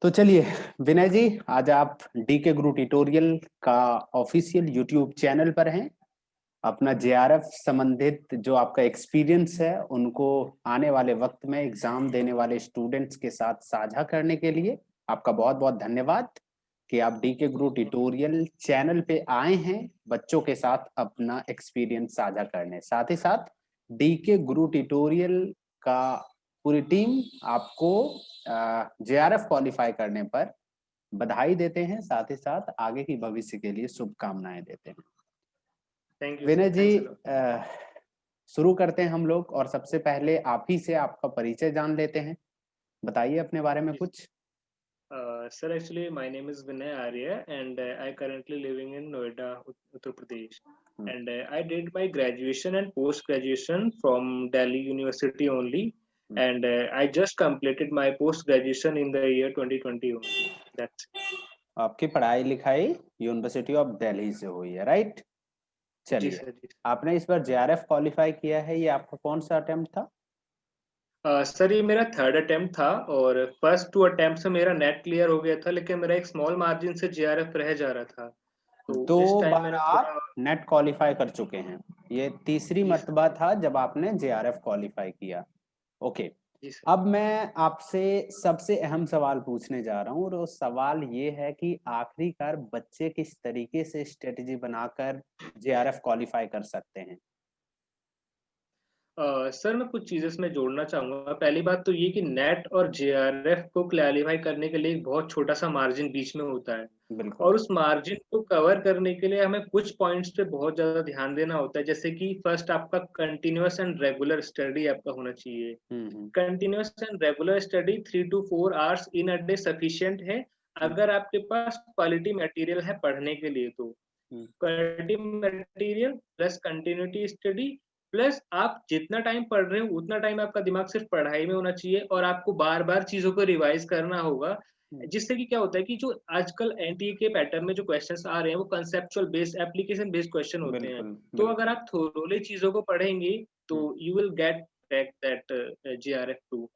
तो चलिए विनय जी, आज आप डीके गुरु ट्यूटोरियल का ऑफिशियल यूट्यूब चैनल पर हैं। अपना जेआरएफ संबंधित जो आपका एक्सपीरियंस है उनको आने वाले वक्त में एग्जाम देने वाले स्टूडेंट्स के साथ साझा करने के लिए आपका बहुत बहुत धन्यवाद कि आप डीके गुरु ट्यूटोरियल चैनल पे आए हैं बच्चों के साथ अपना एक्सपीरियंस साझा करने। साथ ही साथ डीके गुरु ट्यूटोरियल का पूरी टीम आपको जेआरएफ क्वालिफाई करने पर बधाई देते हैं, साथ ही साथ आगे की भविष्य के लिए शुभकामनाएं देते हैं। Thank you Vinay sir, ji, thanks a lot. शुरू करते हैं हम लोग और सबसे पहले आप ही से आपका परिचय जान लेते हैं। बताइए अपने बारे में कुछ। Sir, actually, my name is Vinay Arya, and I currently living in Noida, Uttar Pradesh. Hmm, And I did my graduation and post graduation from Delhi University only. Hmm. And I just completed my post graduation in the year 2020 only. That's आपकी पढ़ाई लिखाई university of Delhi से हुई है, right? जी चलिए, sir, जी। आपने इस बार JRF qualify किया है, ये आपका कौन सा अटेम्प्ट था? सर, ये मेरा थर्ड अटेम्प्ट था और फर्स्ट टू अटेम्प्ट से मेरा नेट क्लियर हो गया था, लेकिन मेरा एक स्मॉल मार्जिन से जीआरएफ रह जा रहा था। तो दो इस टाइम बार मैंने आप थोड़ा नेट क्वालिफाई कर चुके हैं, ये तीसरी जी सर, मर्तबा था जब आपने जेआरएफ क्वालिफाई किया। ओके। जी सर। अब मैं आपसे सबसे अहम सवाल पूछने जा रहा हूँ और वो सवाल ये है कि आखिरकार बच्चे किस तरीके से स्ट्रेटेजी बनाकर जेआरएफ क्वालिफाई कर सकते हैं? सर, मैं कुछ चीज़ें इसमें जोड़ना चाहूँगा। पहली बात तो ये कि नेट और जेआरएफ को क्लैरिफ़ाई करने के लिए एक बहुत छोटा-सा मार्जिन बीच में होता है बिल्कुल। और उस मार्जिन को कवर करने के लिए हमें कुछ पॉइंट्स पे बहुत ज़्यादा ध्यान देना होता है। जैसे कि फर्स्ट आपका कंटीन्यूअस एंड रेगुलर स्टडी आपका होना चाहिए। Hmm. Continuous and regular study 3 to 4 hours in a day sufficient है, हम्म, अगर आपके पास क्वालिटी मटेरियल है पढ़ने के लिए तो। Hmm, quality material plus continuity study plus आप जितना टाइम पढ़ रहे हो उतना टाइम आपका दिमाग सिर्फ पढ़ाई में होना चाहिए और आपको बार बार चीजों को रिवाइज करना होगा। हम्म। जिससे कि क्या होता है कि जो आजकल एनटीए के पैटर्न में जो क्वेश्चंस आ रहे हैं वो conceptual based application based question होते हैं। बिल्कुल तो अगर बिल्कुल। आप थोरोली चीजों को पढ़ेंगे तो hmm. You will get back that GRF too.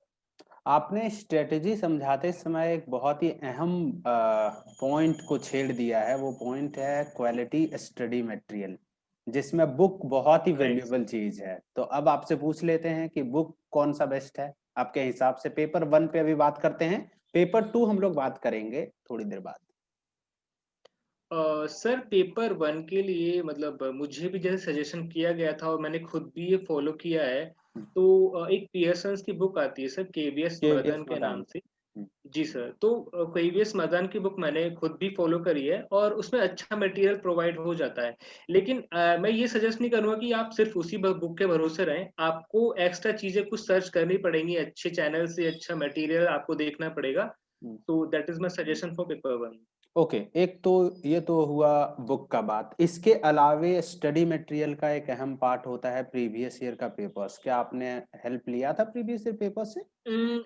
आपने स्ट्रेटेजी समझाते समय एक बहुत ही अहम पॉइंट को छेड़ दिया है। वो पॉइंट है क्वालिटी स्टडी मटेरियल, जिसमें बुक बहुत ही राइट। वैल्यूएबल चीज है। तो अब आपसे पूछ लेते हैं कि बुक कौन सा बेस्ट है आपके हिसाब से। पेपर वन पे अभी बात करते हैं, पेपर टू हम लोग बात करेंगे थोड़ी देर बाद। सर, पेपर वन के लिए मतलब मुझे भी जैसे सजेशन किया गया था और मैंने खुद भी ये फॉलो किया है। तो एक पियर्सन्स की बुक आती है सर, केवीएस केवीएस मदन के मदान। नाम से। जी सर, तो केवीएस मदन की बुक मैंने खुद भी फॉलो करी है और उसमें अच्छा मटेरियल प्रोवाइड हो जाता है। लेकिन मैं ये सजेस्ट नहीं करूंगा कि आप सिर्फ उसी बुक के भरोसे रहें। आपको एक्स्ट्रा चीजें कुछ सर्च करनी पड़ेंगी, अच्छे चैनल से अच्छा मटेरियल आपको देखना पड़ेगा। तो that is my suggestion for paper one. Okay, एक तो ये तो हुआ बुक का बात। इसके अलावे स्टडी मटेरियल का एक अहम पार्ट होता है प्रीवियस ईयर का पेपर्स। क्या आपने हेल्प लिया था प्रीवियस ईयर पेपर से? उम,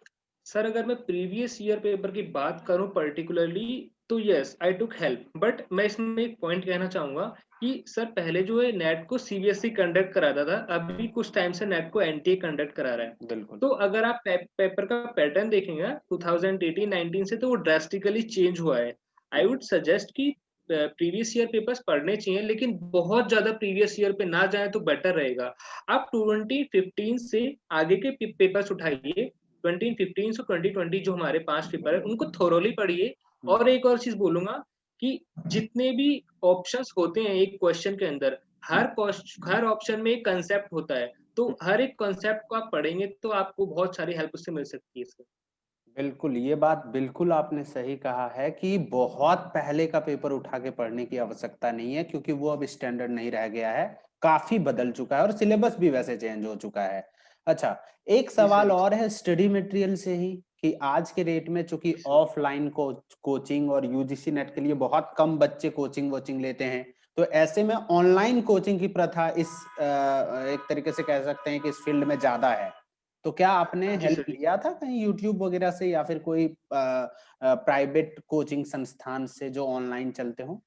सर, अगर मैं प्रीवियस ईयर पेपर की बात करूँ पर्टिकुलरली तो यस आई टूक हेल्प, बट मैं इसमें एक पॉइंट कहना चाहूँगा कि सर पहले जो है नेट को सीबीएसई कंडक्ट कराता था, अभी कुछ टाइम से नेट को एनटीए कंडक्ट करा रहा है। बिल्कुल। तो अगर आप पेपर का पैटर्न देखेंगे 2018-19 से तो वो ड्रास्टिकली चेंज हुआ है। आई वुड सजेस्ट कि प्रीवियस ईयर पेपर्स पढ़ने चाहिए, लेकिन बहुत ज़्यादा प्रीवियस ईयर पे ना जाएँ तो बेटर रहेगा। आप 2015 से आगे के पेपर्स उठाइए, 2015 से 2020 जो हमारे 5 पेपर है उनको थोरोली पढ़िए। और एक और चीज बोलूंगा कि जितने भी ऑप्शंस होते हैं एक क्वेश्चन के अंदर, हर ऑप्शन में एक कंसेप्ट होता है। तो हर एक कंसेप्ट को आप पढ़ेंगे तो आपको बहुत सारी हेल्प उससे मिल सकती है सर। बिल्कुल, ये बात बिल्कुल आपने सही कहा है कि बहुत पहले का पेपर उठा के पढ़ने की आवश्यकता नहीं है, क्योंकि वो अब स्टैंडर्ड नहीं रह गया है, काफी बदल चुका है और सिलेबस भी वैसे चेंज हो चुका है। अच्छा, एक जी सर, सवाल जी और सर। है स्टडी मटेरियल से ही कि आज के रेट में चूंकि जी सर। ऑफलाइन कोचिंग और यूजीसी नेट के लिए बहुत कम बच्चे कोचिंग वोचिंग लेते हैं, तो ऐसे में ऑनलाइन कोचिंग की प्रथा इस एक तरीके से कह सकते हैं कि इस फील्ड में ज्यादा है। तो क्या आपने जी हेल्प सर, जी। लिया था कहीं यूट्यूब वगैरह से या फिर कोई प्राइवेट कोचिंग संस्थान से जो ऑनलाइन चलते हो?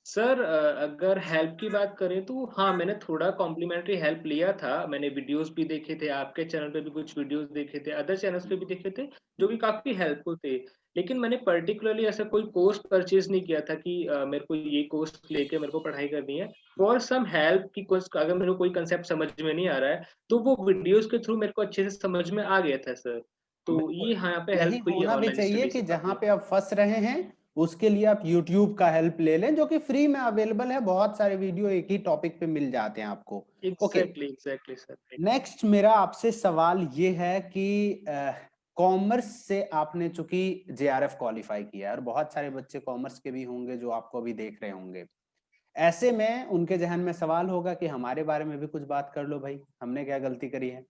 सर अगर हेल्प की बात करें तो हाँ, मैंने थोड़ा कॉम्प्लीमेंट्री हेल्प लिया था। मैंने वीडियोस भी देखे थे, आपके चैनल पे भी कुछ वीडियोस देखे थे, अदर चैनल्स पे भी देखे थे, जो कि काफ़ी हेल्पफुल थे। लेकिन मैंने पर्टिकुलरली ऐसा कोई कोर्स परचेज़ नहीं किया था कि मेरे को ये कोर्स लेके मेरे को पढ़ाई करनी है। फॉर सम हेल्प कि कुछ अगर मेरे को कोई कांसेप्ट समझ में नहीं आ रहा है, तो वो वीडियोस के थ्रू मेरे को अच्छे से समझ में आ गया था सर। तो ये बिल्कुल, हाँ, यहाँ पे यही हेल्प हुई है होना भी ऑनलाइन चाहिए स्टडी कि से जहाँ काफ़ी। पे आप फँस रहे हैं, उसके लिए आप यूट्यूब का हेल्प ले लें, जो कि फ्री में अवेलेबल है। बहुत सारे वीडियो एक ही टॉपिक पे मिल जाते हैं आपको। Okay, exactly sir, right. Next मेरा आपसे सवाल ये है कि कॉमर्स से आपने चूंकि जेआरएफ क्वालिफाई किया है और बहुत सारे बच्चे कॉमर्स के भी होंगे जो आपको अभी देख रहे होंगे, ऐसे में उनके जहन में सवाल होगा कि हमारे बारे में भी कुछ बात कर लो भाई, हमने क्या गलती करी है।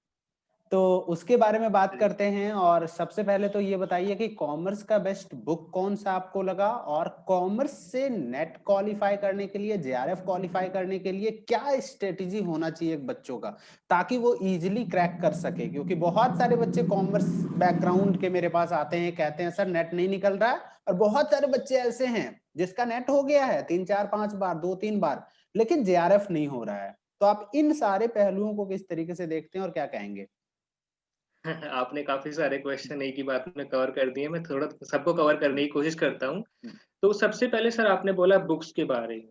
तो उसके बारे में बात जी। करते हैं। और सबसे पहले तो ये बताइए कि कॉमर्स का बेस्ट बुक कौन सा आपको लगा, और कॉमर्स से नेट क्वालिफाई करने के लिए, जेआरएफ क्वालिफाई करने के लिए क्या स्ट्रेटेजी होना चाहिए एक बच्चों का, ताकि वो इजीली क्रैक कर सके। क्योंकि बहुत सारे बच्चे कॉमर्स बैकग्राउंड के मेरे पास आते हैं, कहते हैं सर नेट नहीं निकल रहा है, और बहुत सारे बच्चे ऐसे हैं जिसका नेट हो गया है 3 4 5 बार, 2 3 बार, लेकिन जेआरएफ नहीं हो रहा है। तो आप इन सारे पहलुओं को किस तरीके से देखते हैं और क्या कहेंगे? आपने काफ़ी सारे क्वेश्चन एक ही बात में कवर कर दिए। मैं थोड़ा सबको कवर करने की कोशिश करता हूँ। तो सबसे पहले सर आपने बोला बुक्स के बारे में।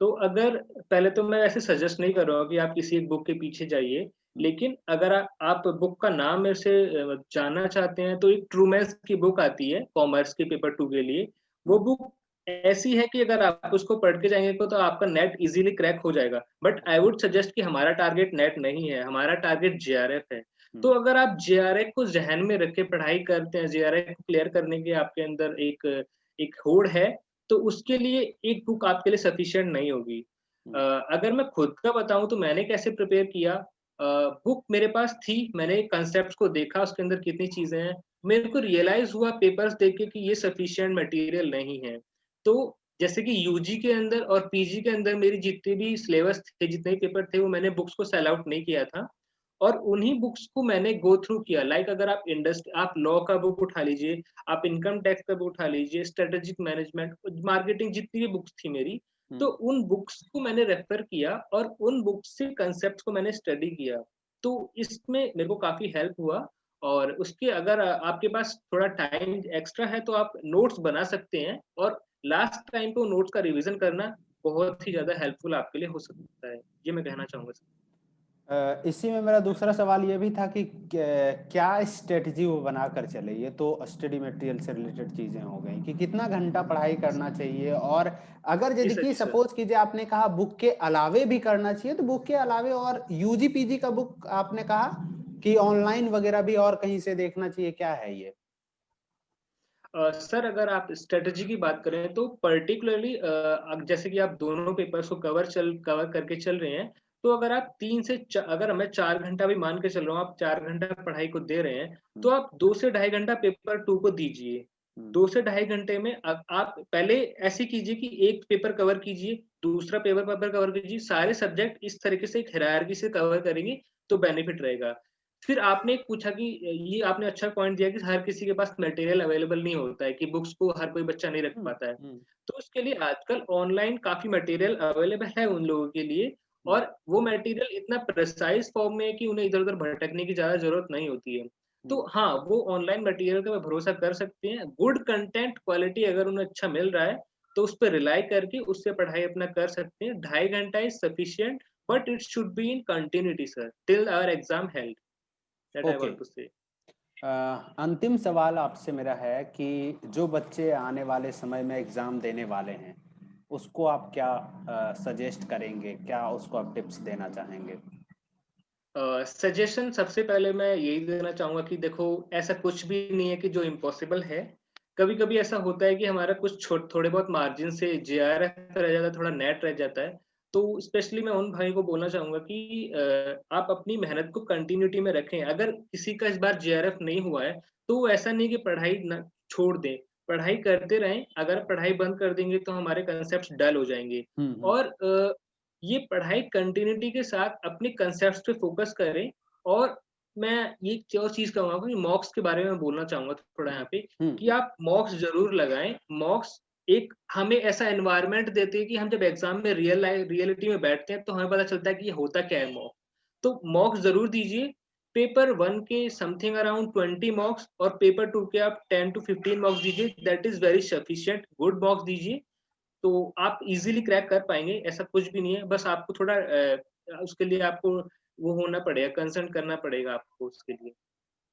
तो अगर पहले तो मैं ऐसे सजेस्ट नहीं कर रहा हूँ कि आप किसी एक बुक के पीछे जाइए। लेकिन अगर आप बुक का नाम मेरे से जानना चाहते हैं तो एक ट्रूमैन्स की बुक आती है कॉमर्स के पेपर 2 के लिए। वो बुक ऐसी है कि अगर आप उसको पढ़ के जाएँगे तो आपका नेट ईज़िली क्रैक हो जाएगा। बट आई वुड सजेस्ट कि हमारा टारगेट नेट नहीं है, हमारा टारगेट जेआरएफ है। तो अगर आप जेआरएफ को ज़हन में रख के पढ़ाई करते हैं, जेआरएफ को क्लियर करने की आपके अंदर एक एक होड़ है, तो उसके लिए एक बुक आपके लिए सफिशिएंट नहीं होगी। अगर मैं खुद का बताऊँ तो मैंने कैसे प्रिपेयर किया, बुक मेरे पास थी, मैंने कांसेप्ट्स को देखा उसके अंदर कितनी चीज़ें हैं, मेरे को रियलाइज़ हुआ पेपर्स देख के कि ये सफिशिएंट मटेरियल नहीं है। तो जैसे कि यूजी के अंदर और पीजी के अंदर मेरी जितने भी सिलेबस थे, जितने भी पेपर थे, वो मैंने बुक्स को सेल आउट नहीं किया था और उन्हीं बुक्स को मैंने गो थ्रू किया। लाइक अगर आप लॉ का बुक उठा लीजिए, आप इनकम टैक्स का बुक उठा लीजिए, स्ट्रेटेजिक मैनेजमेंट, मार्केटिंग जितनी भी बुक्स थी मेरी, तो उन बुक्स को मैंने रेफर किया और उन बुक्स से कांसेप्ट्स को मैंने स्टडी किया। तो इसमें मेरे को काफ़ी हेल्प हुआ और उसके अगर आपके पास थोड़ा टाइम एक्स्ट्रा है तो आप नोट्स बना सकते हैं और लास्ट टाइम पे वो नोट्स का रिवीजन करना बहुत ही ज़्यादा हेल्पफुल आपके लिए हो सकता है। ये मैं कहना चाहूँगा सर। इसी में मेरा दूसरा सवाल ये भी था कि क्या स्ट्रेटजी वो बनाकर चले। ये तो स्टडी मटेरियल से रिलेटेड चीजें हो गई कि कितना घंटा पढ़ाई करना चाहिए, और अगर जी यदि सर, कि जी सर। सपोज कीजिए आपने कहा बुक के अलावे भी करना चाहिए, तो बुक के अलावे और यूजी पीजी का बुक आपने कहा कि ऑनलाइन वगैरह भी और कहीं से देखना चाहिए, क्या है ये? सर अगर आप स्ट्रैटेजी की बात करें तो पर्टिकुलरली अब जैसे कि आप दोनों पेपर्स को कवर करके चल रहे हैं, तो अगर आप 3 से च अगर मैं 4 घंटा भी मान के चल रहा हूँ, आप 4 घंटा पढ़ाई को दे रहे हैं, तो आप 2 से ढाई घंटा पेपर 2 को दीजिए। 2 से ढाई घंटे में आप पहले ऐसे कीजिए कि एक पेपर कवर कीजिए, दूसरा पेपर कवर कीजिए, सारे सब्जेक्ट इस तरीके से एक हायरार्की से कवर करेंगे, तो बेनिफिट रहेगा। फिर आपने एक पूछा कि ये आपने अच्छा पॉइंट दिया कि हर किसी के पास मटेरियल अवेलेबल नहीं होता है कि बुक्स को हर कोई बच्चा नहीं रख हम्म, पाता है। हम्म, तो उसके लिए आजकल ऑनलाइन काफ़ी मटेरियल अवेलेबल है उन लोगों के लिए हम्म, और वो मटेरियल इतना प्रिसाइज़ फॉर्म में है कि उन्हें इधर-उधर भटकने की ज़्यादा ज़रूरत नहीं होती है। तो हम्म। हाँ, वो ऑनलाइन मटेरियल का भरोसा कर सकते हैं। गुड कंटेंट क्वालिटी अगर उन्हें अच्छा मिल रहा है, तो उस पे रिलाई करके उससे पढ़ाई अपना कर सकते हैं। ढाई घंटा is sufficient but it should be in continuity sir, till our exam held, that I okay. Want to say. अंतिम सवाल आपसे मेरा है कि जो बच्चे आने वाले समय में एग्जाम देने वाले हैं, उसको आप क्या सजेस्ट करेंगे, क्या उसको आप टिप्स देना चाहेंगे? सजेशन सबसे पहले मैं यही देना चाहूँगा कि देखो ऐसा कुछ भी नहीं है कि जो इम्पॉसिबल है। कभी-कभी ऐसा होता है कि हमारा कुछ थोड़े बहुत मार्जिन से जेआरएफ रह जाता है, थोड़ा नेट रह जाता है। तो स्पेशली मैं उन भाइयों को बोलना चाहूँगा कि आप अपनी मेहनत को कंटिन्यूटी में रखें। अगर किसी का इस बार जेआरएफ नहीं हुआ है, तो ऐसा नहीं कि पढ़ाई न छोड़ दें। पढ़ाई करते रहें, अगर पढ़ाई बंद कर देंगे तो हमारे कांसेप्ट्स डल हो जाएँगे। हम्म, और ये पढ़ाई कंटिन्यूटी के साथ अपने कांसेप्ट्स पे फोकस करें और मैं ये एक और चीज़ कहूँगा कि मॉक्स के बारे में बोलना चाहूँगा थोड़ा हम्म, यहाँ पे हम्म, कि आप मॉक्स ज़रूर लगाएँ। मॉक्स एक हमें ऐसा एनवायरनमेंट देते हैं कि हम जब एग्जाम में रियलिटी में बैठते हैं तो हमें पता चलता है कि ये होता क्या है मॉक। तो मॉक जरूर दीजिए। पेपर 1 के समथिंग अराउंड 20 मॉक्स और पेपर 2 के आप 10 to 15 मॉक्स दीजिए, that is very sufficient. Good मॉक्स दीजिए तो आप इजीली क्रैक कर पाएंगे, ऐसा कुछ भी नहीं है। बस आपको थोड़ा उसके लिए आपको वो होना पड़ेगा, कंसर्न करना पड़ेगा आपको उसके लिए।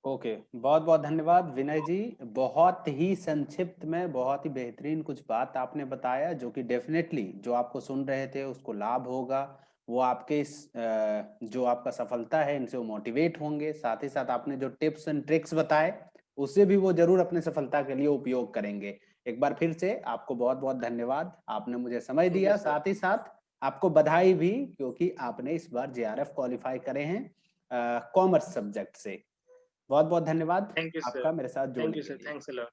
ओके, बहुत बहुत धन्यवाद विनय जी। बहुत ही संक्षिप्त में बहुत ही बेहतरीन कुछ बात आपने बताया, जो कि डेफिनेटली जो आपको सुन रहे थे उसको लाभ होगा। वो आपके जो आपका सफलता है इनसे वो मोटिवेट होंगे। साथ ही साथ आपने जो टिप्स एंड ट्रिक्स बताए उससे भी वो जरूर अपने सफलता के लिए उपयोग करेंगे। एक बार फिर से आपको बहुत बहुत धन्यवाद, आपने मुझे समय थैंक यू दिया। सर। साथ ही साथ आपको बधाई भी, क्योंकि आपने इस बार जेआरएफ क्वालिफाई करे हैं कॉमर्स सब्जेक्ट से। बहुत बहुत धन्यवाद थैंक यू सर। आपका मेरे साथ थैंक जुड़ने यू के सर। लिए। Thanks a lot.